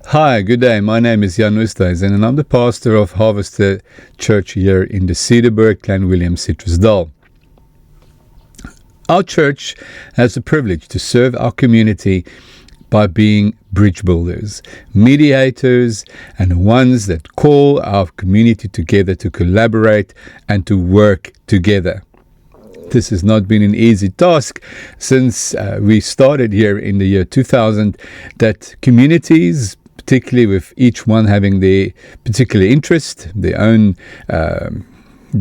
Hi, good day. My name is Jan Oosthuizen and I'm the pastor of Harvester Church here in the Cedarburg, Clan William, Citrusdal. Our church has the privilege to serve our community by being bridge builders, mediators, and ones that call our community together to collaborate and to work together. This has not been an easy task since we started here in the year 2000, that communities, particularly with each one having their particular interest, their own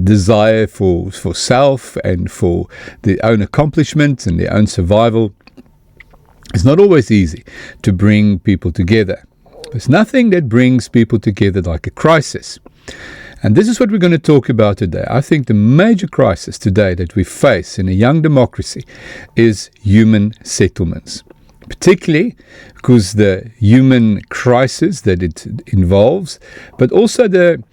desire for self and for their own accomplishment and their own survival, it's not always easy to bring people together. There's nothing that brings people together like a crisis. And this is what we're going to talk about today. I think the major crisis today that we face in a young democracy is human settlements. Particularly because the human crisis that it involves, but also the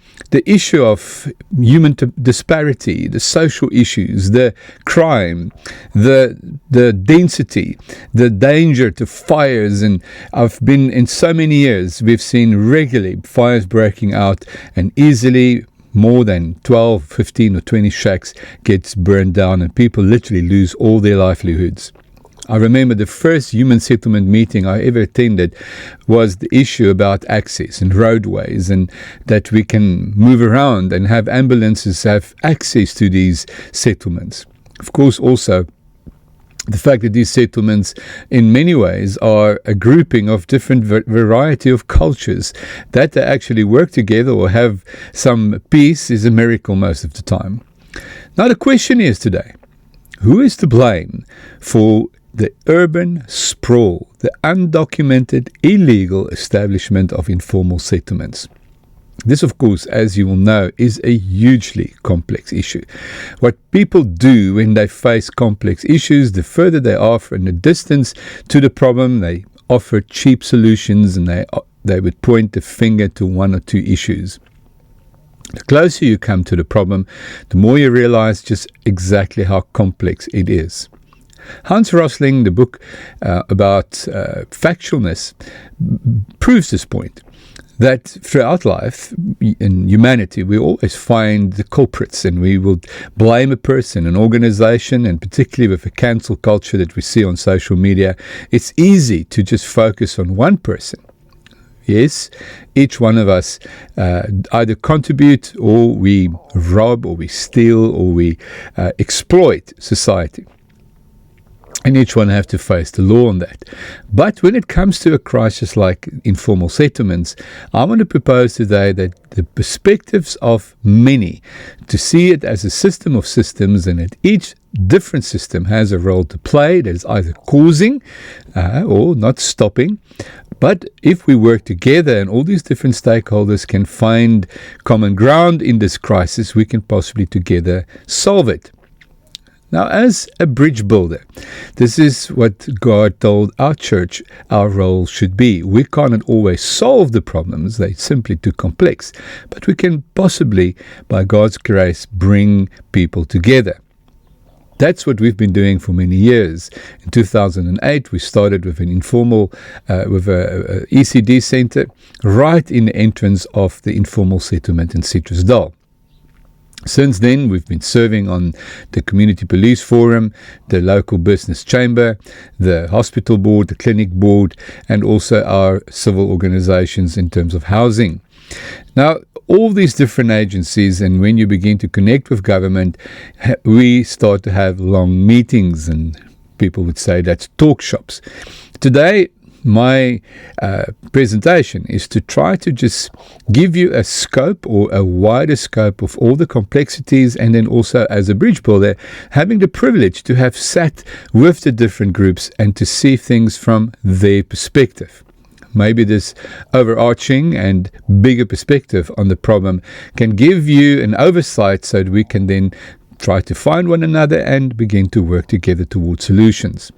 issue of human disparity, the social issues, the crime, the density, the danger to fires. And I've been in so many years, we've seen regularly fires breaking out and easily more than 12, 15 or 20 shacks gets burned down and people literally lose all their livelihoods. I remember the first human settlement meeting I ever attended was the issue about access and roadways, and that we can move around and have ambulances have access to these settlements. Of course, also the fact that these settlements in many ways are a grouping of different variety of cultures that they actually work together or have some peace is a miracle most of the time. Now the question is today, who is to blame for the urban sprawl, the undocumented, illegal establishment of informal settlements? This, of course, as you will know, is a hugely complex issue. What people do when they face complex issues, the further they are from the distance to the problem, they offer cheap solutions and they would point the finger to one or two issues. The closer you come to the problem, the more you realize just exactly how complex it is. Hans Rosling, the book about factualness, proves this point, that throughout life in humanity we always find the culprits and we will blame a person, an organization, and particularly with the cancel culture that we see on social media, it's easy to just focus on one person. Yes, each one of us either contribute or we rob or we steal or we exploit society. And each one have to face the law on that. But when it comes to a crisis like informal settlements, I want to propose today that the perspectives of many, to see it as a system of systems, and that each different system has a role to play that is either causing or not stopping. But if we work together and all these different stakeholders can find common ground in this crisis, we can possibly together solve it. Now, as a bridge builder, this is what God told our church our role should be. We cannot always solve the problems, they're simply too complex, but we can possibly, by God's grace, bring people together. That's what we've been doing for many years. In 2008, we started with an informal, with a ECD center right in the entrance of the informal settlement in Citrusdal. Since then, we've been serving on the Community Police Forum, the local business chamber, the hospital board, the clinic board, and also our civil organizations in terms of housing. Now, all these different agencies, and when you begin to connect with government, we start to have long meetings, and people would say that's talk shops. Today, my presentation is to try to just give you a scope or a wider scope of all the complexities, and then also as a bridge builder, having the privilege to have sat with the different groups and to see things from their perspective. Maybe this overarching and bigger perspective on the problem can give you an oversight so that we can then try to find one another and begin to work together towards solutions.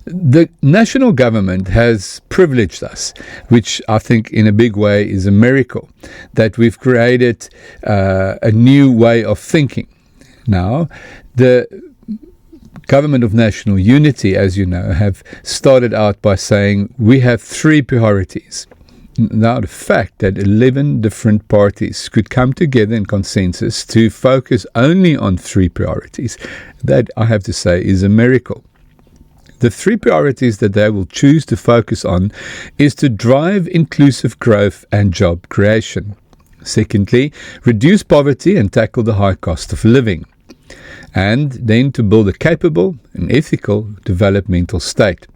The national government has privileged us, which I think in a big way is a miracle, that we've created a new way of thinking. Now, the Government of National Unity, as you know, have started out by saying we have 3 priorities. Now, the fact that 11 different parties could come together in consensus to focus only on 3 priorities, that, I have to say, is a miracle. The 3 priorities that they will choose to focus on is to drive inclusive growth and job creation. Secondly, reduce poverty and tackle the high cost of living. And then to build a capable and ethical developmental state.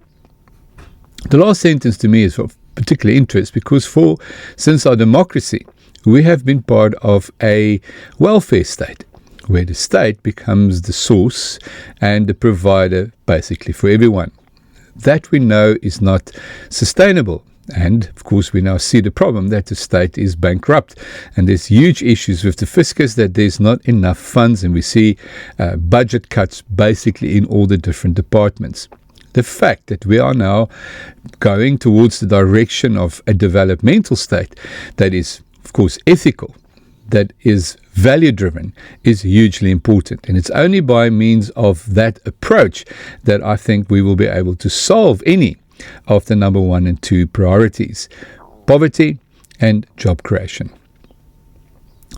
The last sentence to me is of particular interest because since our democracy, we have been part of a welfare state, where the state becomes the source and the provider basically for everyone. That we know is not sustainable. And, of course, we now see the problem that the state is bankrupt. And there's huge issues with the fiscus that there's not enough funds. And we see budget cuts basically in all the different departments. The fact that we are now going towards the direction of a developmental state that is, of course, ethical, that is value-driven, is hugely important. And it's only by means of that approach that I think we will be able to solve any of the number 1 and 2 priorities, poverty and job creation.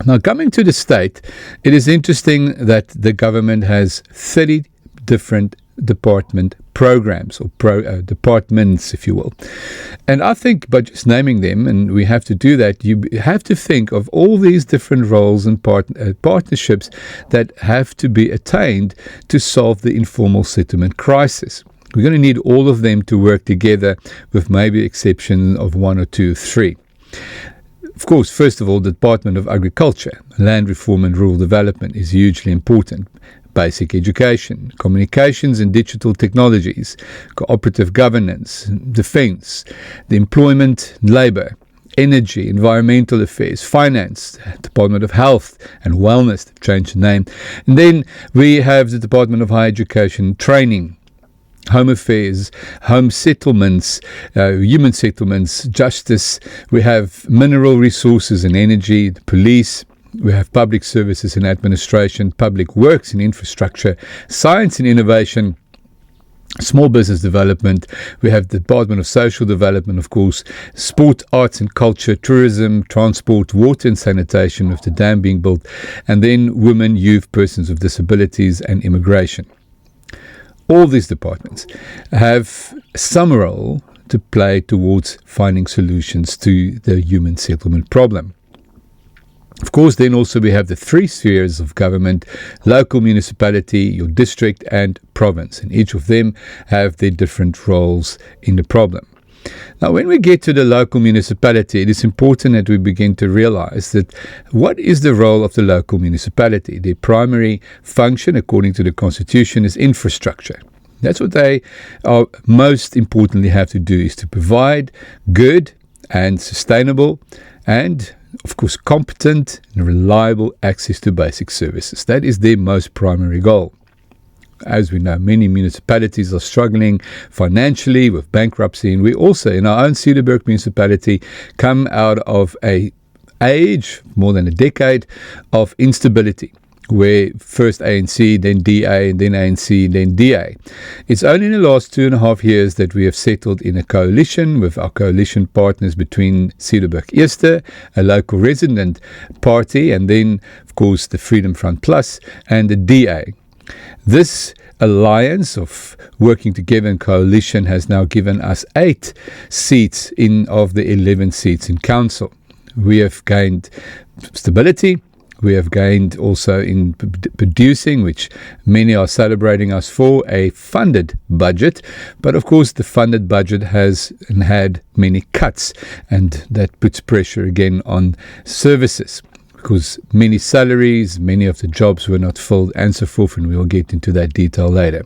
Now, coming to the state, it is interesting that the government has 30 different department programs or departments, if you will. And I think by just naming them, and we have to do that, you have to think of all these different roles and partnerships that have to be attained to solve the informal settlement crisis. We're going to need all of them to work together, with maybe exception of 1 or 2 or 3. Of course, first of all, the Department of Agriculture, Land Reform and Rural Development is hugely important. Basic education, communications and digital technologies, cooperative governance, defense, the employment, labor, energy, environmental affairs, finance, Department of Health and Wellness, they've changed the name. And then we have the Department of Higher Education, Training, Home Affairs, Home Settlements, Human Settlements, Justice. We have Mineral Resources and Energy, the Police. We have Public Services and Administration, Public Works and Infrastructure, Science and Innovation, Small Business Development. We have the Department of Social Development, of course, Sport, Arts and Culture, Tourism, Transport, Water and Sanitation, with the dam being built, and then Women, Youth, Persons with Disabilities and Immigration. All these departments have some role to play towards finding solutions to the human settlement problem. Of course, then also we have the 3 spheres of government: local municipality, your district and province. And each of them have their different roles in the problem. Now, when we get to the local municipality, it is important that we begin to realize that what is the role of the local municipality? Their primary function, according to the Constitution, is infrastructure. That's what they are most importantly have to do, is to provide good and sustainable and, of course, competent and reliable access to basic services. That is their most primary goal. As we know, many municipalities are struggling financially with bankruptcy, and we also, in our own Cederberg municipality, come out of an age, more than a decade, of instability, where first ANC, then DA, then ANC, then DA. It's only in the last 2.5 years that we have settled in a coalition with our coalition partners between Cederberg Eerste, a local resident party, and then, of course, the Freedom Front Plus and the DA. This alliance of working together in coalition has now given us 8 seats of the 11 seats in council. We have gained stability. We have gained also in producing, which many are celebrating us for, a funded budget. But of course, the funded budget has and had many cuts, and that puts pressure again on services, because many salaries, many of the jobs were not filled, and so forth, and we will get into that detail later.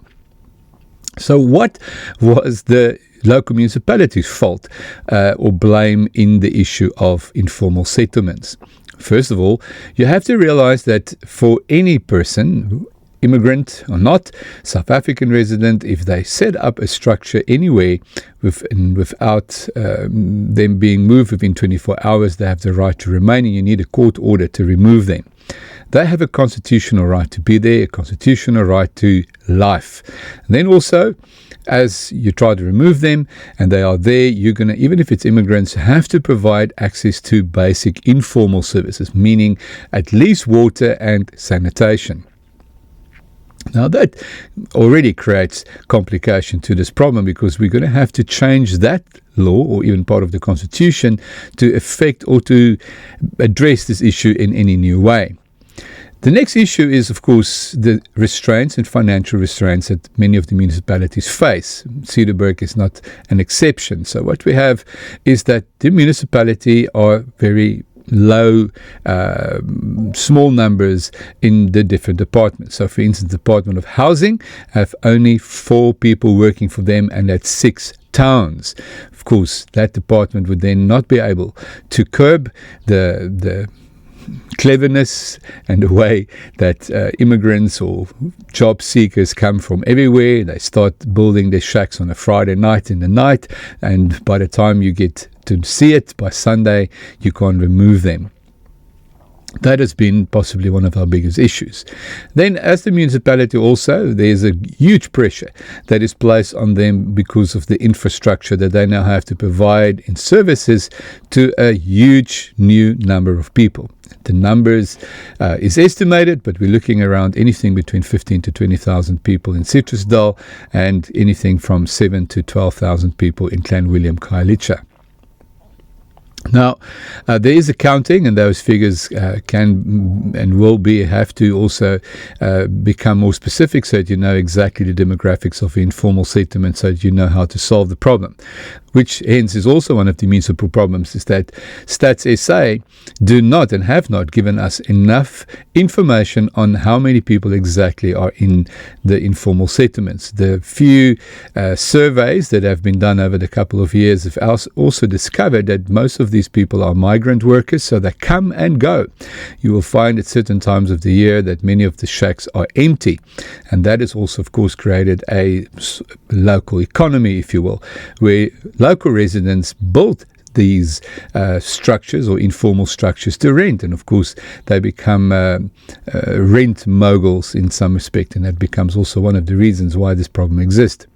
So what was the local municipality's fault or blame in the issue of informal settlements? First of all, you have to realize that for any person, immigrant or not, South African resident, if they set up a structure anywhere without them being moved within 24 hours, they have the right to remain, and you need a court order to remove them. they have a constitutional right to be there, a constitutional right to life. And then also, as you try to remove them and they are there, you're going to, even if it's immigrants, have to provide access to basic informal services, meaning at least water and sanitation. Now that already creates complication to this problem, because we're going to have to change that law or even part of the Constitution to affect or to address this issue in any new way. The next issue is, of course, the restraints and financial restraints that many of the municipalities face. Cedarburg is not an exception. So what we have is that the municipality are very low, small numbers in the different departments. So, for instance, the Department of Housing have only 4 people working for them, and that's 6 towns. Of course, that department would then not be able to curb the cleverness and the way that immigrants or job seekers come from everywhere. They start building their shacks on a Friday night in the night, and by the time you get to see it, by Sunday, you can't remove them. That has been possibly one of our biggest issues. Then, as the municipality also, there's a huge pressure that is placed on them because of the infrastructure that they now have to provide in services to a huge new number of people. The numbers is estimated, but we're looking around anything between 15 to 20,000 people in Citrusdal and anything from 7 to 12,000 people in Clan William Khayelitsha. Now, there is accounting, and those figures can and will have to also become more specific, so that you know exactly the demographics of informal settlement, so that you know how to solve the problem. Which hence is also one of the municipal problems, is that Stats SA do not and have not given us enough information on how many people exactly are in the informal settlements. The few surveys that have been done over the couple of years have also discovered that most of these people are migrant workers, so they come and go. You will find at certain times of the year that many of the shacks are empty, and that has also, of course, created a local economy, if you will, where local residents built these structures or informal structures to rent, and of course they become rent moguls in some respect, and that becomes also one of the reasons why this problem exists.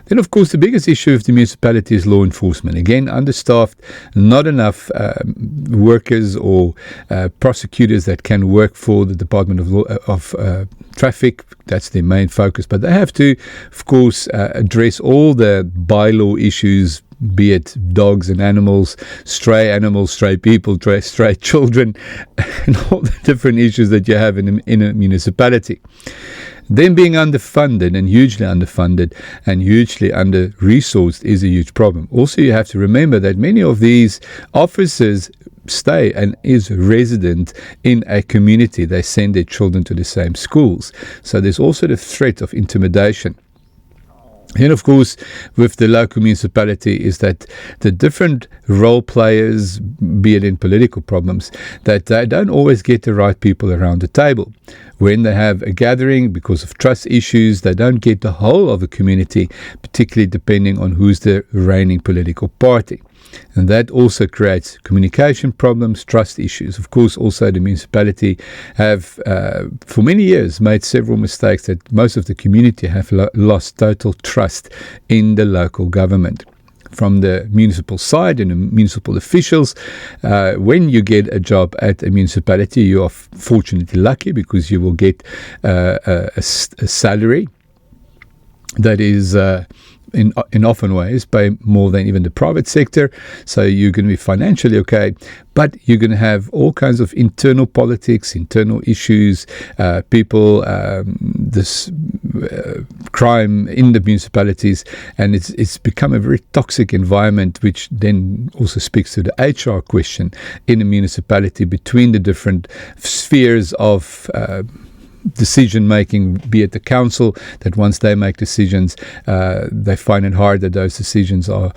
Then, of course, the biggest issue of the municipality is law enforcement. Again, understaffed, not enough workers or prosecutors that can work for the Department of Traffic. That's their main focus. But they have to, of course, address all the bylaw issues, be it dogs and animals, stray people, stray children, and all the different issues that you have in a municipality. Them being underfunded and hugely under-resourced is a huge problem. Also, you have to remember that many of these officers stay and is resident in a community. They send their children to the same schools. So there's also the threat of intimidation. And of course, with the local municipality is that the different role players, be it in political problems, that they don't always get the right people around the table. When they have a gathering, because of trust issues, they don't get the whole of the community, particularly depending on who's the reigning political party. And that also creates communication problems, trust issues. Of course, also the municipality have, for many years, made several mistakes that most of the community have lost total trust in the local government. From the municipal side and the municipal officials, when you get a job at a municipality, you are fortunately lucky because you will get a salary that is in often ways pay more than even the private sector, so you're going to be financially okay, but you're going to have all kinds of internal politics, internal issues, people, crime in the municipalities, and it's become a very toxic environment, which then also speaks to the HR question in a municipality between the different spheres of decision making, be it the council, that once they make decisions, they find it hard that those decisions are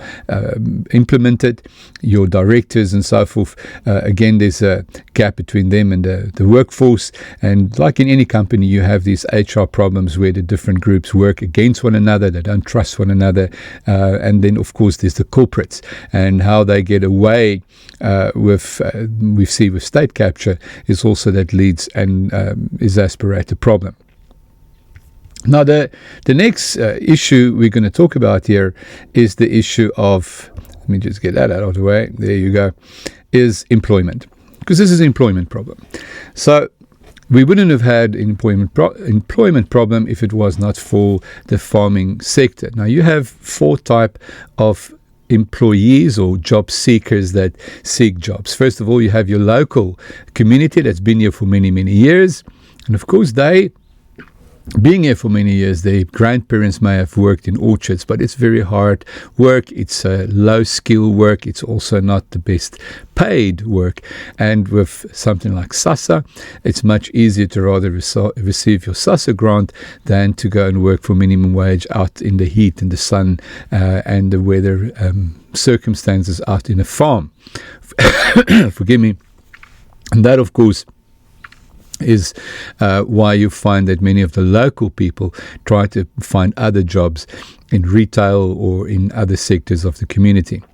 implemented. Your directors and so forth, again, there's a gap between them and the workforce. And like in any company, you have these HR problems where the different groups work against one another, they don't trust one another. And then, of course, there's the corporates and how they get away with, we see with state capture, is also that leads and exasperate the problem. Now, the next issue we're going to talk about here is the issue of, let me just get that out of the way, there you go, is employment. Because this is an employment problem. So we wouldn't have had an employment problem if it was not for the farming sector. Now, you have 4 types of employees or job seekers that seek jobs. First of all, you have your local community that's been here for many, many years. And of course, being here for many years, their grandparents may have worked in orchards, but it's very hard work. It's low skill work. It's also not the best paid work. And with something like SASSA, it's much easier to rather receive your SASSA grant than to go and work for minimum wage out in the heat and the sun and the weather circumstances out in a farm. Forgive me. And that, of course, is why you find that many of the local people try to find other jobs in retail or in other sectors of the community.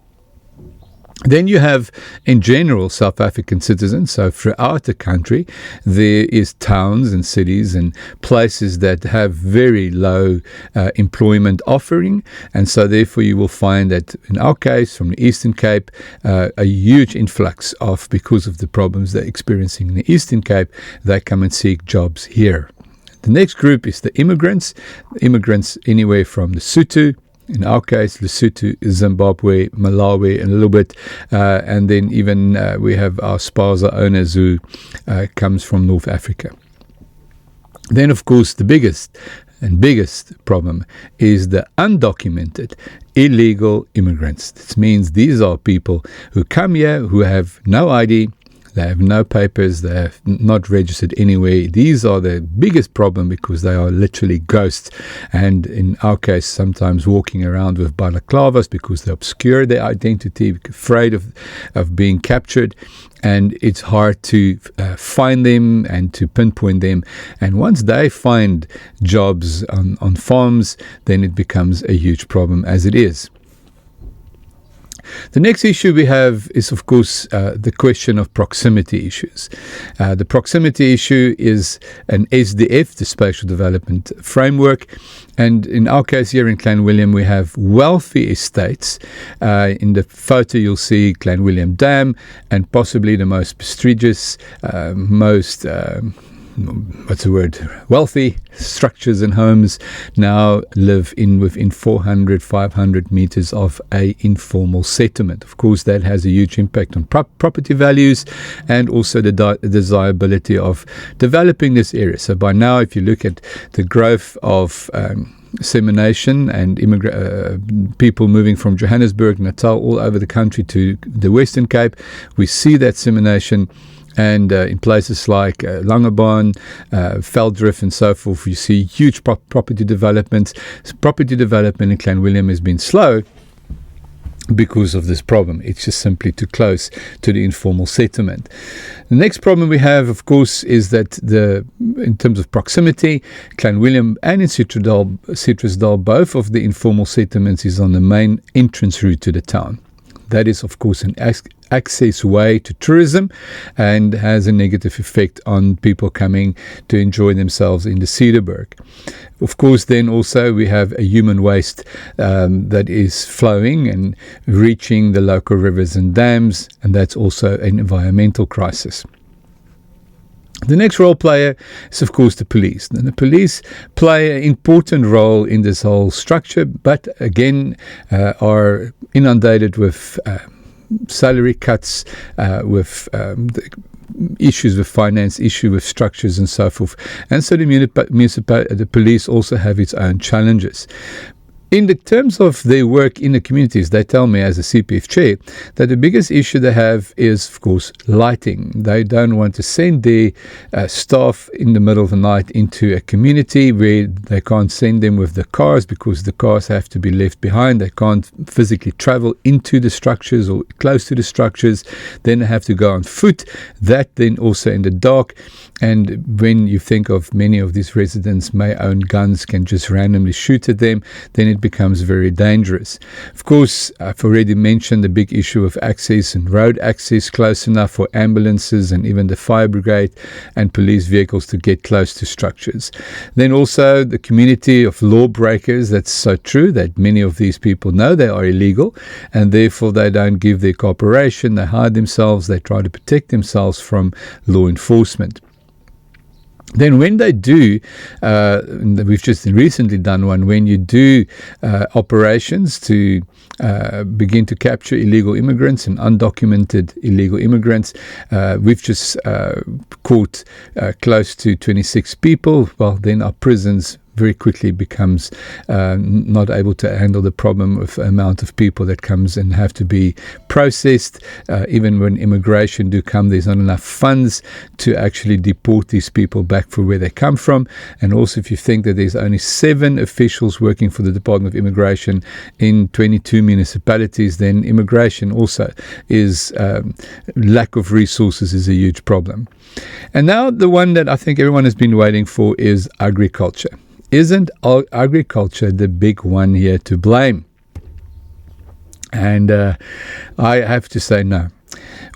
Then you have, in general, South African citizens. So throughout the country, there is towns and cities and places that have very low employment offering. And so therefore you will find that, in our case, from the Eastern Cape, a huge influx because of the problems they're experiencing in the Eastern Cape, they come and seek jobs here. The next group is the immigrants. Immigrants anywhere from Lesotho, in our case, Lesotho, Zimbabwe, Malawi, and a little bit. And then even we have our spaza owners who comes from North Africa. Then, of course, the biggest problem is the undocumented, illegal immigrants. This means these are people who come here who have no ID, they have no papers, they are not registered anywhere. These are the biggest problem because they are literally ghosts. And in our case, sometimes walking around with balaclavas because they obscure their identity, afraid of being captured. And it's hard to find them and to pinpoint them. And once they find jobs on farms, then it becomes a huge problem as it is. The next issue we have is, of course, the question of proximity issues. The proximity issue is an SDF, the Spatial Development Framework. And in our case here in Clanwilliam, we have wealthy estates. In the photo, you'll see Clanwilliam Dam and possibly the most prestigious, wealthy structures and homes now live within 400, 500 meters of a informal settlement. Of course, that has a huge impact on property values and also the desirability of developing this area. So by now, if you look at the growth of dissemination and people moving from Johannesburg, Natal, all over the country to the Western Cape, we see that dissemination. And in places like Langebaan, Veldrif and so forth, you see huge property developments. Property development in Clanwilliam has been slow because of this problem. It's just simply too close to the informal settlement. The next problem we have, of course, is that in terms of proximity, Clanwilliam and in Citrusdal, both of the informal settlements is on the main entrance route to the town. That is, of course, an access way to tourism and has a negative effect on people coming to enjoy themselves in the Cedarburg. Of course, then also we have a human waste that is flowing and reaching the local rivers and dams, and that's also an environmental crisis. The next role player is, of course, the police. And the police play an important role in this whole structure, but again are inundated with salary cuts, with the issues with finance, issues with structures and so forth. And so the police also have its own challenges. In the terms of their work in the communities, they tell me as a CPF chair that the biggest issue they have is, of course, lighting. They don't want to send their staff in the middle of the night into a community where they can't send them with the cars because the cars have to be left behind. They can't physically travel into the structures or close to the structures. Then they have to go on foot. That then also in the dark. And when you think of many of these residents may own guns, can just randomly shoot at them, then it becomes very dangerous. Of course, I've already mentioned the big issue of access and road access close enough for ambulances and even the fire brigade and police vehicles to get close to structures. Then also the community of lawbreakers. That's so true that many of these people know they are illegal and therefore they don't give their cooperation, they hide themselves, they try to protect themselves from law enforcement. Then when they do, we've just recently done one, when you do operations to begin to capture illegal immigrants and undocumented illegal immigrants, we've just caught close to 26 people. Well, then our prisons very quickly becomes not able to handle the problem of amount of people that comes and have to be processed. Even when immigration do come, there's not enough funds to actually deport these people back for where they come from. And also, if you think that there's only 7 officials working for the Department of Immigration in 22 municipalities, then immigration also is lack of resources is a huge problem. And now the one that I think everyone has been waiting for is agriculture. Isn't agriculture the big one here to blame? And I have to say no.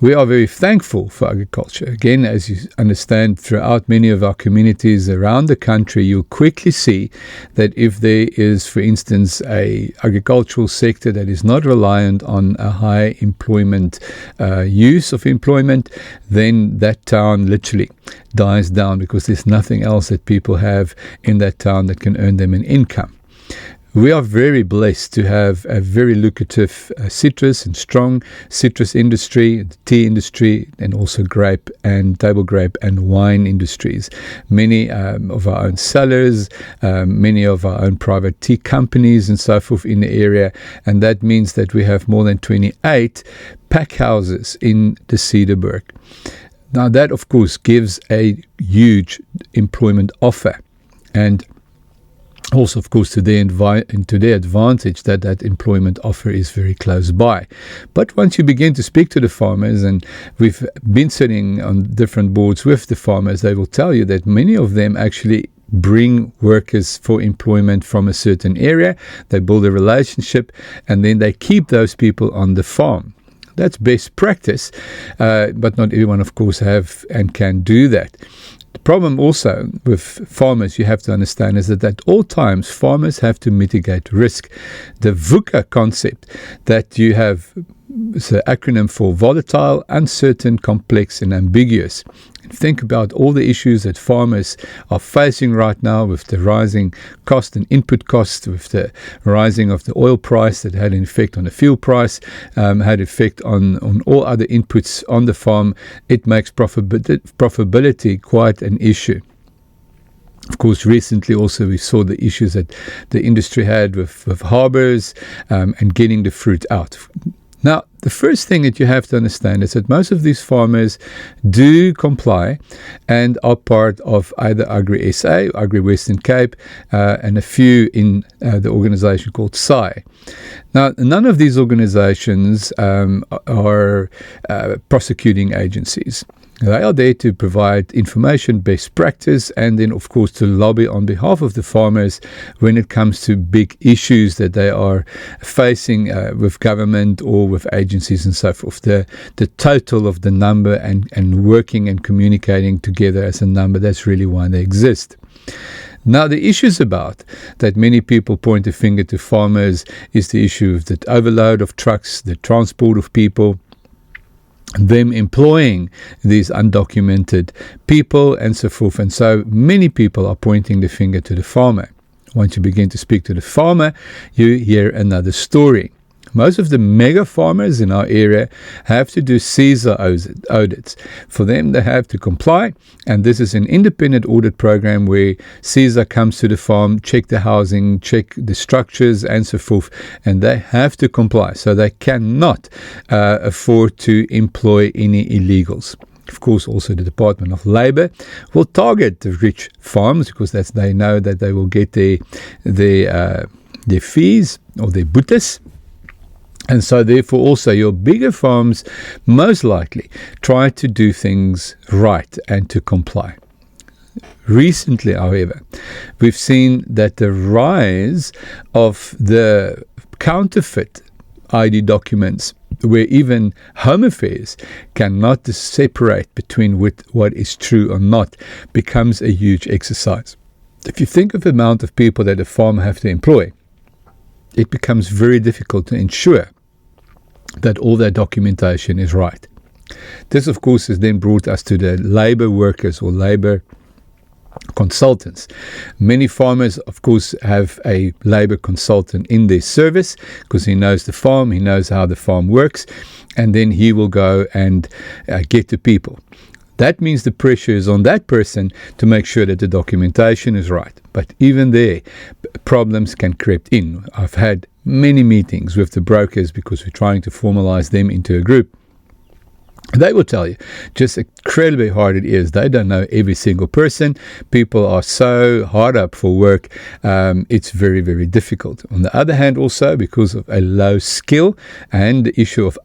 We are very thankful for agriculture. Again, as you understand, throughout many of our communities around the country, you'll quickly see that if there is, for instance, a agricultural sector that is not reliant on a high employment use of employment, then that town literally dies down because there's nothing else that people have in that town that can earn them an income. We are very blessed to have a very lucrative citrus and strong citrus industry, tea industry, and also grape and table grape and wine industries. Many of our own sellers, many of our own private tea companies and so forth in the area. And that means that we have more than 28 pack houses in the Cedarburg. Now that, of course, gives a huge employment offer. And also, of course, to their advantage that employment offer is very close by. But once you begin to speak to the farmers, and we've been sitting on different boards with the farmers, they will tell you that many of them actually bring workers for employment from a certain area. They build a relationship, and then they keep those people on the farm. That's best practice, but not everyone, of course, have and can do that. The problem also with farmers, you have to understand, is that at all times, farmers have to mitigate risk. The VUCA concept that you have is an acronym for volatile, uncertain, complex, and ambiguous. Think about all the issues that farmers are facing right now with the rising cost and input costs, with the rising of the oil price that had an effect on the fuel price, had effect on all other inputs on the farm. It makes profitability quite an issue. Of course, recently also we saw the issues that the industry had with harbors and getting the fruit out. Now, the first thing that you have to understand is that most of these farmers do comply and are part of either Agri SA, Agri Western Cape, and a few in the organization called SAI. Now, none of these organizations are prosecuting agencies. They are there to provide information, best practice, and then, of course, to lobby on behalf of the farmers when it comes to big issues that they are facing with government or with agencies and so forth. The total of the number and working and communicating together as a number, that's really why they exist. Now, the issues about that many people point a finger to farmers is the issue of the overload of trucks, the transport of people, them employing these undocumented people and so forth. And so many people are pointing the finger to the farmer. Once you begin to speak to the farmer, you hear another story. Most of the mega farmers in our area have to do CESA audits. For them, they have to comply, and this is an independent audit program where CESA comes to the farm, check the housing, check the structures, and so forth, and they have to comply. So they cannot afford to employ any illegals. Of course, also the Department of Labour will target the rich farms because they know that they will get their fees or their boetes. And so therefore also your bigger farms most likely try to do things right and to comply. Recently, however, we've seen that the rise of the counterfeit ID documents, where even Home Affairs cannot separate between what is true or not, becomes a huge exercise. If you think of the amount of people that a farmer have to employ, it becomes very difficult to ensure that all their documentation is right. This, of course, has then brought us to the labour workers or labour consultants. Many farmers, of course, have a labour consultant in their service because he knows the farm, he knows how the farm works, and then he will go and get the people. That means the pressure is on that person to make sure that the documentation is right. But even there, problems can creep in. I've had many meetings with the brokers because we're trying to formalize them into a group. They will tell you just incredibly hard it is. They don't know every single person. People are so hard up for work. It's very, very difficult. On the other hand, also because of a low skill and the issue of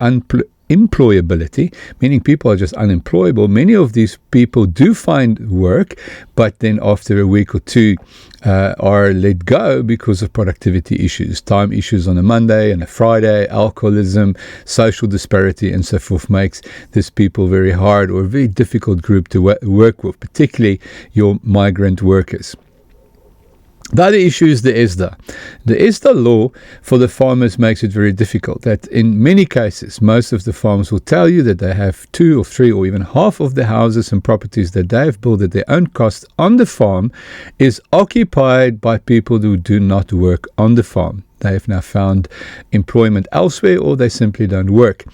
employability, meaning people are just unemployable. Many of these people do find work, but then after a week or two are let go because of productivity issues, time issues on a Monday and a Friday, alcoholism, social disparity, and so forth makes these people very hard or a very difficult group to work with, particularly your migrant workers. The other issue is the ESDA. The ESDA law for the farmers makes it very difficult. That in many cases, most of the farmers will tell you that they have 2 or 3 or even half of the houses and properties that they have built at their own cost on the farm is occupied by people who do not work on the farm. They have now found employment elsewhere or they simply don't work.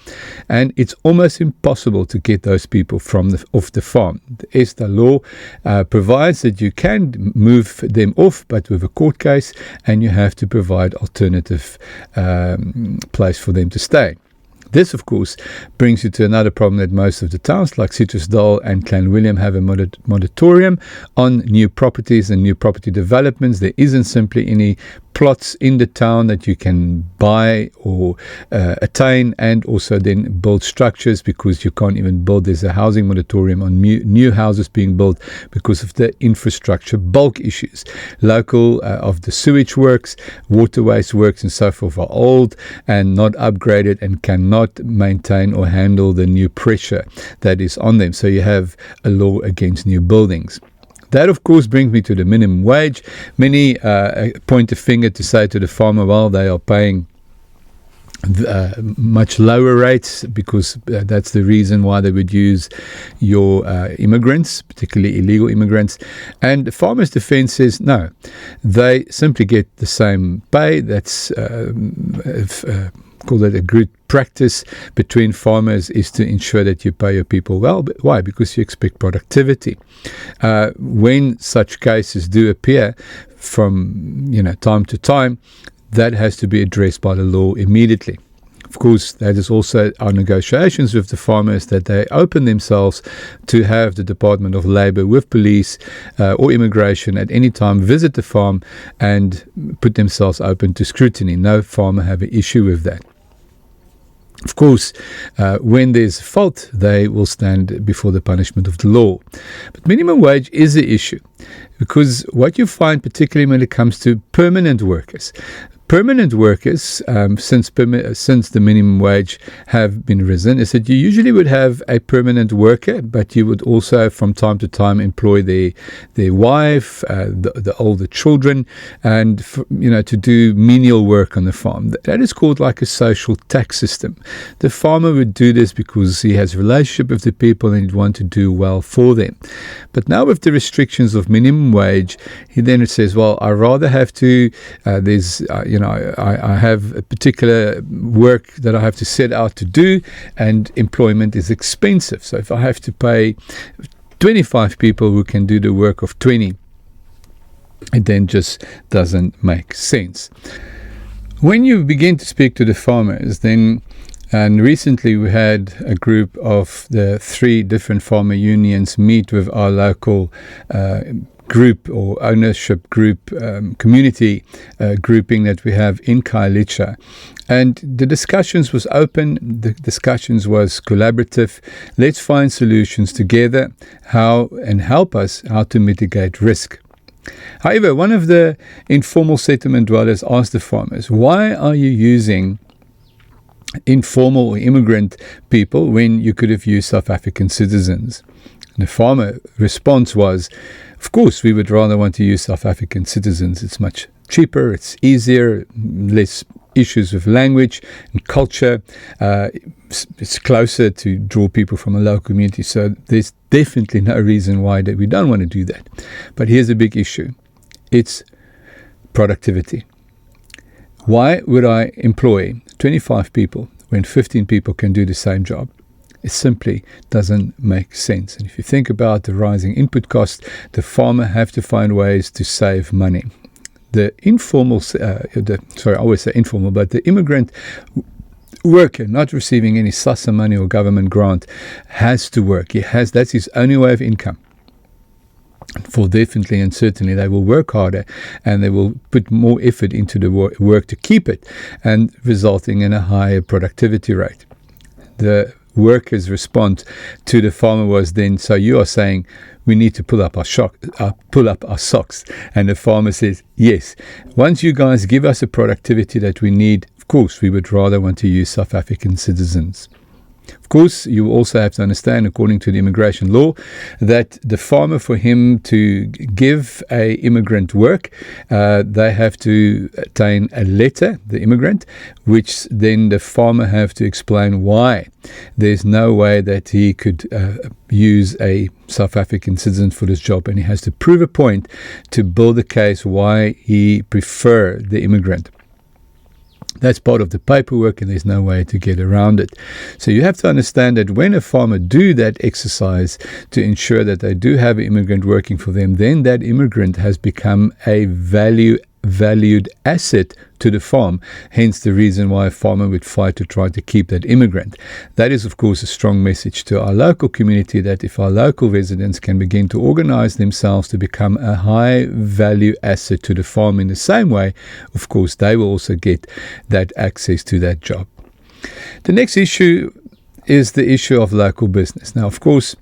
And it's almost impossible to get those people off the farm. The ESDA law provides that you can move them off, but with a court case, and you have to provide alternative place for them to stay. This, of course, brings you to another problem that most of the towns like Citrusdal and Clanwilliam have a moratorium on new properties and new property developments. There isn't simply any plots in the town that you can buy or attain and also then build structures because you can't even build. There's a housing moratorium on new houses being built because of the infrastructure bulk issues. Local of the sewage works, waterways works and so forth are old and not upgraded and cannot maintain or handle the new pressure that is on them. So you have a law against new buildings. That, of course, brings me to the minimum wage. Many point a finger to say to the farmer, well, they are paying much lower rates because that's the reason why they would use your immigrants, particularly illegal immigrants. And the farmers' defense says, no, they simply get the same pay. That's call that a good practice between farmers is to ensure that you pay your people well. But why? Because you expect productivity. When such cases do appear from time to time, that has to be addressed by the law immediately. Of course, that is also our negotiations with the farmers that they open themselves to have the Department of Labour with police or immigration at any time visit the farm and put themselves open to scrutiny. No farmer have an issue with that. Of course, when there's fault, they will stand before the punishment of the law. But minimum wage is the issue because what you find, particularly when it comes to permanent workers, since the minimum wage have been risen, is that you usually would have a permanent worker, but you would also from time to time employ their wife, the older children, and to do menial work on the farm. That is called like a social tax system. The farmer would do this because he has a relationship with the people and he'd want to do well for them. But now with the restrictions of minimum wage, he then says, well, I rather have to, I have a particular work that I have to set out to do, and employment is expensive. So if I have to pay 25 people who can do the work of 20, it then just doesn't make sense. When you begin to speak to the farmers, then, and recently we had a group of the 3 different farmer unions meet with our local group or ownership group, community grouping that we have in Khayelitsha. And the discussions was open, the discussions was collaborative. Let's find solutions together, how and help us how to mitigate risk. However, one of the informal settlement dwellers asked the farmers, why are you using informal or immigrant people when you could have used South African citizens? And the farmer response was, of course, we would rather want to use South African citizens. It's much cheaper, it's easier, less issues with language and culture. It's closer to draw people from a local community. So there's definitely no reason why that we don't want to do that. But here's a big issue. It's productivity. Why would I employ 25 people when 15 people can do the same job? It simply doesn't make sense. And if you think about the rising input costs, the farmer have to find ways to save money. The informal, I always say informal, but the immigrant worker not receiving any SASSA money or government grant has to work. That's his only way of income. For definitely and certainly they will work harder and they will put more effort into the work to keep it, and resulting in a higher productivity rate. The workers' response to the farmer was then, so you are saying we need to pull up our socks. And the farmer says, yes, once you guys give us the productivity that we need, of course, we would rather want to use South African citizens. Of course, you also have to understand, according to the immigration law, that the farmer, for him to give a immigrant work, they have to obtain a letter, the immigrant, which then the farmer have to explain why there's no way that he could use a South African citizen for this job, and he has to prove a point to build a case why he prefer the immigrant. That's part of the paperwork, and there's no way to get around it. So you have to understand that when a farmer do that exercise to ensure that they do have an immigrant working for them, then that immigrant has become a valued asset to the farm. Hence the reason why a farmer would fight to try to keep that immigrant. That is, of course, a strong message to our local community that if our local residents can begin to organize themselves to become a high value asset to the farm in the same way, of course, they will also get that access to that job. The next issue is the issue of local business. Now, of course,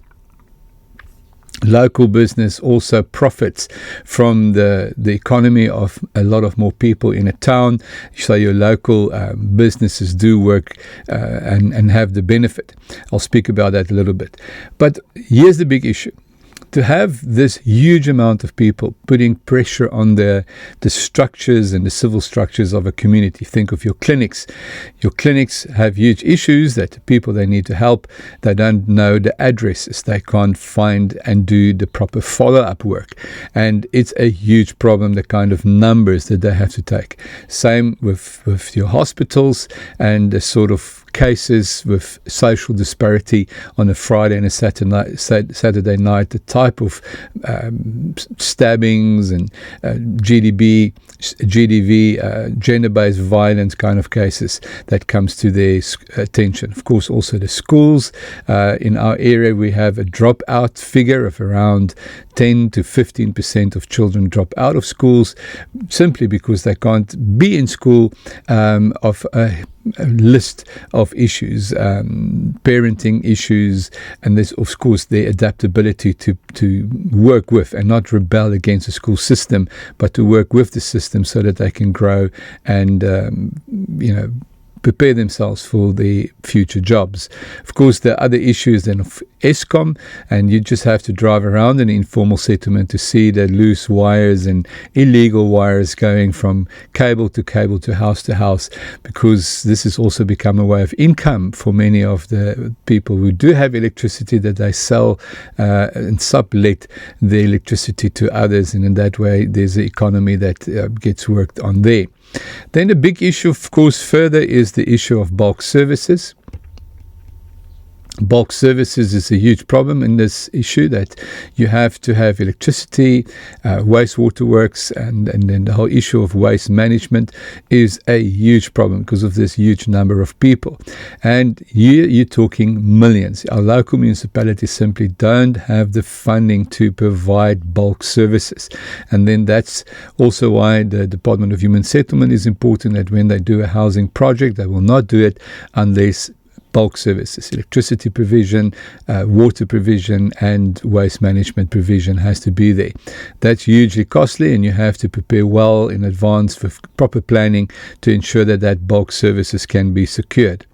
local business also profits from the economy of a lot of more people in a town. So your local businesses do work and have the benefit. I'll speak about that a little bit. But here's the big issue. To have this huge amount of people putting pressure on the structures and the civil structures of a community. Think of your clinics. Your clinics have huge issues that the people they need to help, they don't know the addresses. They can't find and do the proper follow-up work. And it's a huge problem, the kind of numbers that they have to take. Same with your hospitals and the sort of cases with social disparity on a Friday and a Saturday night, the type of stabbings and GDV, gender-based violence kind of cases that comes to their attention. Of course, also the schools. In our area, we have a dropout figure of around 10 to 15% of children drop out of schools simply because they can't be in school of a list of issues, parenting issues, and there's of course their adaptability to work with and not rebel against the school system, but to work with the system so that they can grow and prepare themselves for the future jobs. Of course, the other issues then of Eskom, and you just have to drive around an informal settlement to see the loose wires and illegal wires going from cable to house, because this has also become a way of income for many of the people who do have electricity, that they sell and sublet the electricity to others, and in that way there's an economy that gets worked on there. Then the big issue, of course, further is the issue of bulk services. Bulk services is a huge problem in this issue, that you have to have electricity, wastewater works, and then the whole issue of waste management is a huge problem because of this huge number of people. And here you're talking millions. Our local municipalities simply don't have the funding to provide bulk services. And then that's also why the Department of Human Settlement is important, that when they do a housing project, they will not do it unless bulk services, electricity provision, water provision, and waste management provision has to be there. That's hugely costly, and you have to prepare well in advance for proper planning to ensure that bulk services can be secured.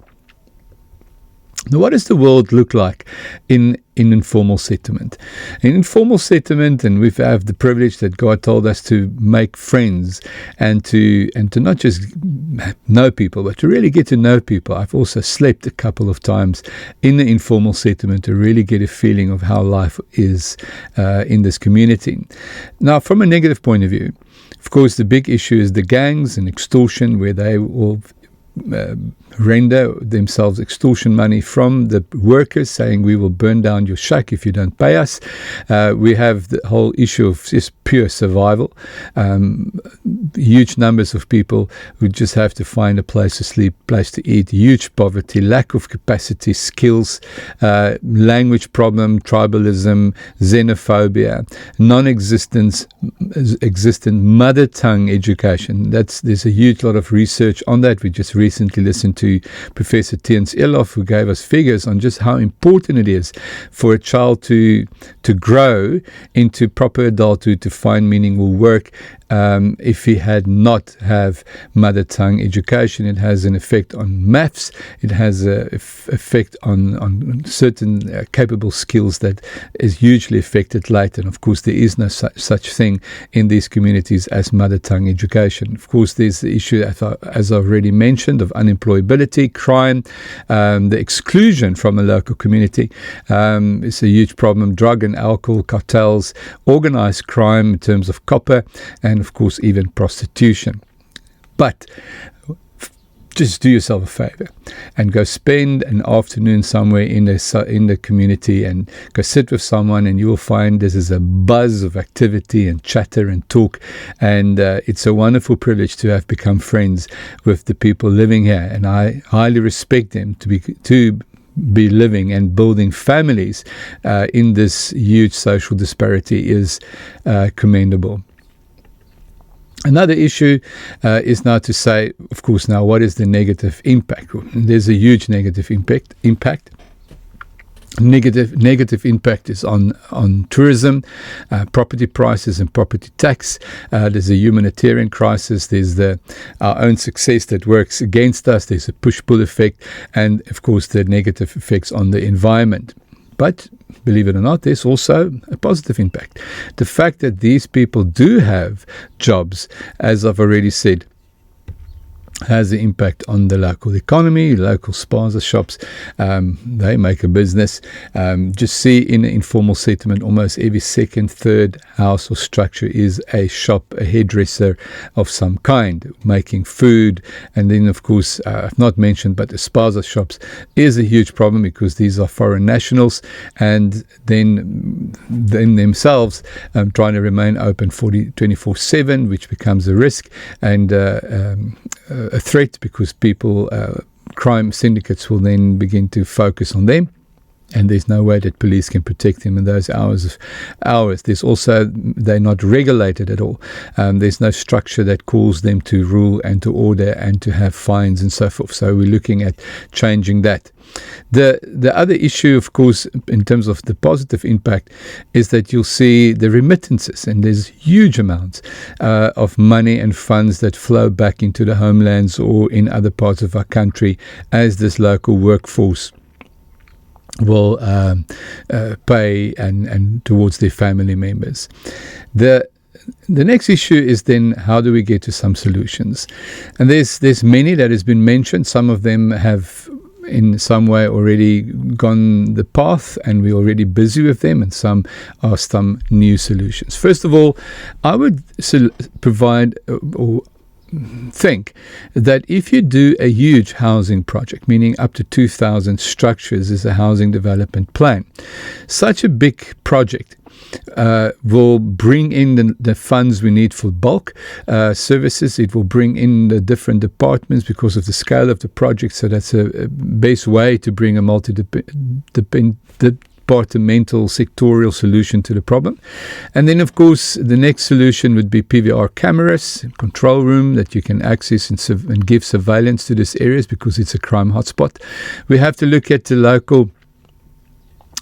Now, what does the world look like in informal settlement? In informal settlement, and we have the privilege that God told us to make friends and to not just know people, but to really get to know people. I've also slept a couple of times in the informal settlement to really get a feeling of how life is in this community. Now, from a negative point of view, of course, the big issue is the gangs and extortion, where they will render themselves extortion money from the workers, saying we will burn down your shack if you don't pay us. We have the whole issue of just pure survival. Huge numbers of people who just have to find a place to sleep, place to eat, huge poverty, lack of capacity, skills, language problem, tribalism, xenophobia, non-existent mother tongue education. There's a huge lot of research on that. We just recently listened to Professor Tiens Elof, who gave us figures on just how important it is for a child to grow into proper adulthood, to find meaningful work. If he had not have mother tongue education, it has an effect on maths. It has an effect on certain capable skills that is hugely affected later. And of course, there is no such thing in these communities as mother tongue education. Of course, there's the issue, as I've already mentioned, of unemployability, crime, the exclusion from a local community. It's a huge problem. Drug and alcohol cartels, organized crime in terms of copper, and of course even prostitution. But just do yourself a favor and go spend an afternoon somewhere in the community and go sit with someone, and you will find this is a buzz of activity and chatter and talk, and it's a wonderful privilege to have become friends with the people living here, and I highly respect them to be living and building families in this huge social disparity is commendable. Another issue is now to say, of course, now what is the negative impact? There's a huge negative impact. Negative impact is on tourism, property prices and property tax. There's a humanitarian crisis. There's our own success that works against us. There's a push-pull effect, and of course the negative effects on the environment. But believe it or not, there's also a positive impact. The fact that these people do have jobs, as I've already said, has an impact on the local economy, local spaza shops. They make a business. Just see in an informal settlement, almost every second, third house or structure is a shop, a hairdresser of some kind, making food. And then, of course, I've not mentioned, but the spaza shops is a huge problem because these are foreign nationals, and then themselves trying to remain open 24/7, which becomes a risk and a threat, because people, crime syndicates will then begin to focus on them, and there's no way that police can protect them in those hours. There's also, they're not regulated at all. There's no structure that calls them to rule and to order and to have fines and so forth. So we're looking at changing that. The other issue, of course, in terms of the positive impact, is that you'll see the remittances, and there's huge amounts of money and funds that flow back into the homelands or in other parts of our country as this local workforce will pay and towards their family members. The next issue is then, how do we get to some solutions? And there's many that has been mentioned. Some of them have in some way already gone the path, and we're already busy with them, and some are some new solutions. First of all, I would provide or think that if you do a huge housing project, meaning up to 2,000 structures is a housing development plan, such a big project will bring in the funds we need for bulk services. It will bring in the different departments because of the scale of the project. So that's a best way to bring a departmental sectorial solution to the problem. And then, of course, the next solution would be PVR cameras, control room that you can access and give surveillance to these areas because it's a crime hotspot. We have to look at the local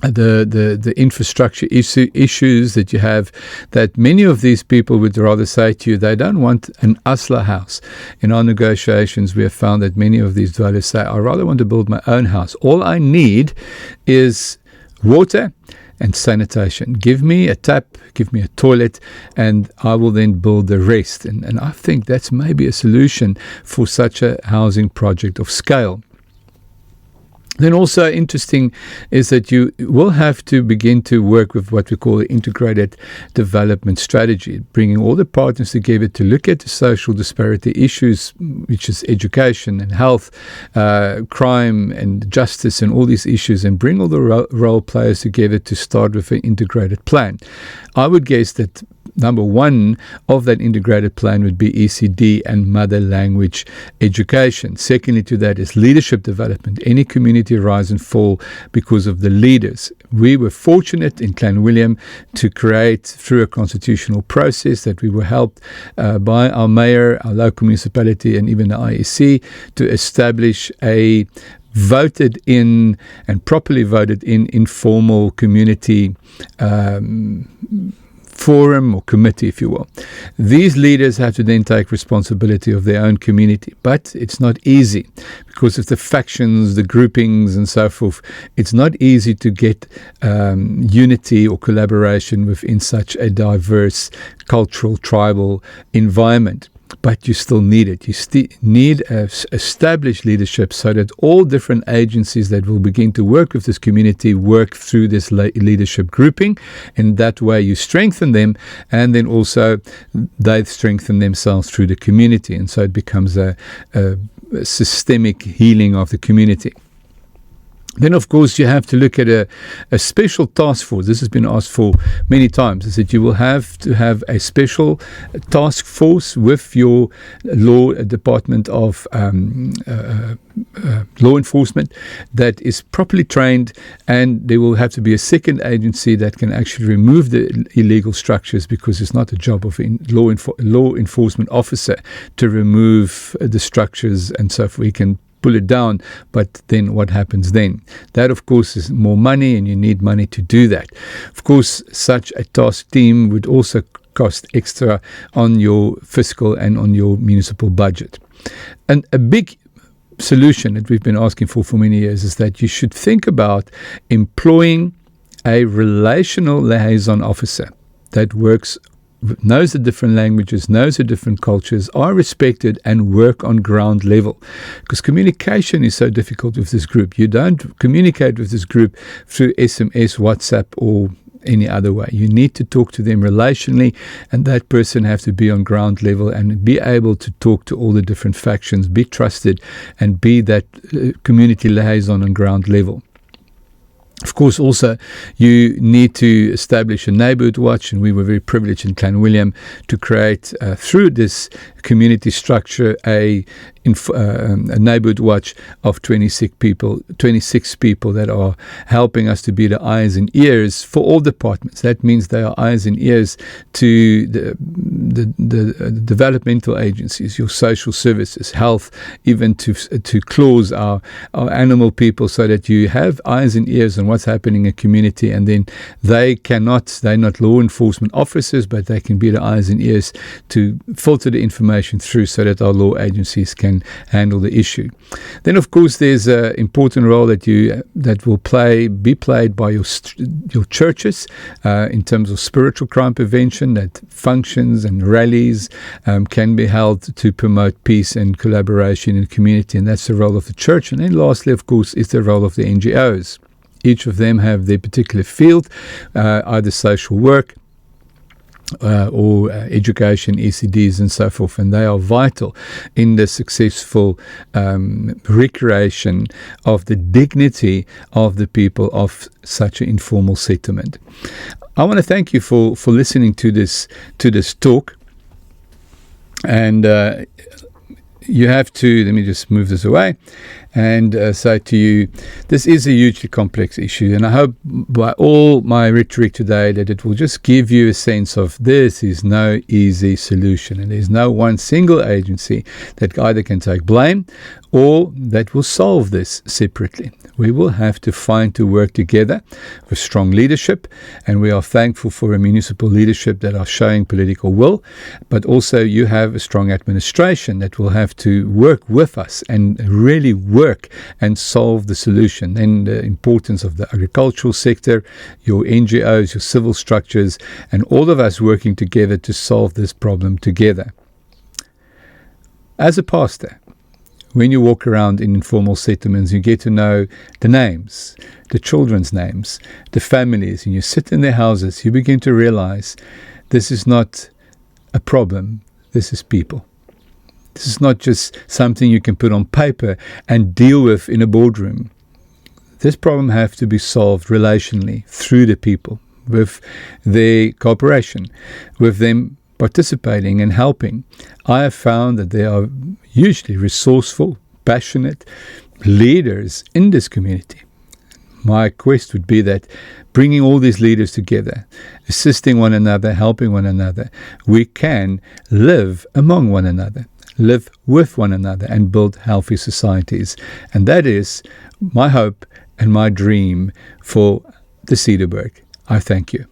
the infrastructure issues that you have, that many of these people would rather say to you they don't want an Asla house. In our negotiations, we have found that many of these dwellers say, I rather want to build my own house. All I need is water and sanitation. Give me a tap, give me a toilet, and I will then build the rest. And I think that's maybe a solution for such a housing project of scale. Then also interesting is that you will have to begin to work with what we call the integrated development strategy, bringing all the partners together to look at the social disparity issues, which is education and health, crime and justice and all these issues, and bring all the role players together to start with an integrated plan. I would guess that number one of that integrated plan would be ECD and mother language education. Secondly to that is leadership development. Any community rise and fall because of the leaders. We were fortunate in Clanwilliam to create, through a constitutional process that we were helped by our mayor, our local municipality, and even the IEC, to establish a voted in and properly voted in informal community forum or committee, if you will. These leaders have to then take responsibility of their own community, but it's not easy because of the factions, the groupings and so forth. It's not easy to get unity or collaboration within such a diverse cultural, tribal environment. But you still need it. You need established leadership so that all different agencies that will begin to work with this community work through this leadership grouping. And that way you strengthen them, and then also they strengthen themselves through the community. And so it becomes a systemic healing of the community. Then, of course, you have to look at a special task force. This has been asked for many times, is that you will have to have a special task force with your law department of law enforcement that is properly trained, and there will have to be a second agency that can actually remove the illegal structures, because it's not the job of a law enforcement officer to remove the structures and so forth. We can pull it down, but then what happens then? That, of course, is more money, and you need money to do that. Of course, such a task team would also cost extra on your fiscal and on your municipal budget. And a big solution that we've been asking for many years is that you should think about employing a relational liaison officer that knows the different languages, knows the different cultures, are respected, and work on ground level. Because communication is so difficult with this group. You don't communicate with this group through SMS, WhatsApp, or any other way. You need to talk to them relationally, and that person has to be on ground level and be able to talk to all the different factions, be trusted, and be that community liaison on ground level. Of course, also, you need to establish a neighbourhood watch, and we were very privileged in Clanwilliam to create, through this community structure, a neighbourhood watch of 26 people that are helping us to be the eyes and ears for all departments. That means they are eyes and ears to the developmental agencies, your social services, health, even to clause our animal people, so that you have eyes and ears on what's happening in a community, and then they're not law enforcement officers, but they can be the eyes and ears to filter the information through, so that our law agencies can handle the issue. Then, of course, there's an important role that will be played by your churches in terms of spiritual crime prevention. That functions and rallies can be held to promote peace and collaboration in the community, and that's the role of the church. And then lastly, of course, is the role of the NGOs. Each of them have their particular field, either social work, or education, ECDs and so forth, and they are vital in the successful recreation of the dignity of the people of such an informal settlement. I want to thank you for listening to this talk, and you have to, let me just move this away and say to you, this is a hugely complex issue, and I hope by all my rhetoric today that it will just give you a sense of this is no easy solution, and there's no one single agency that either can take blame or that will solve this separately. We will have to work together with strong leadership, and we are thankful for a municipal leadership that are showing political will, but also you have a strong administration that will have to work with us and really work and solve the solution. And the importance of the agricultural sector, your NGOs, your civil structures, and all of us working together to solve this problem together. As a pastor, when you walk around in informal settlements, you get to know the names, the children's names, the families, and you sit in their houses, you begin to realize this is not a problem, this is people. This is not just something you can put on paper and deal with in a boardroom. This problem has to be solved relationally through the people, with their cooperation, with them participating and helping. I have found that they are hugely resourceful, passionate leaders in this community. My quest would be that bringing all these leaders together, assisting one another, helping one another, we can live among one another, live with one another, and build healthy societies. And that is my hope and my dream for the Cederberg. I thank you.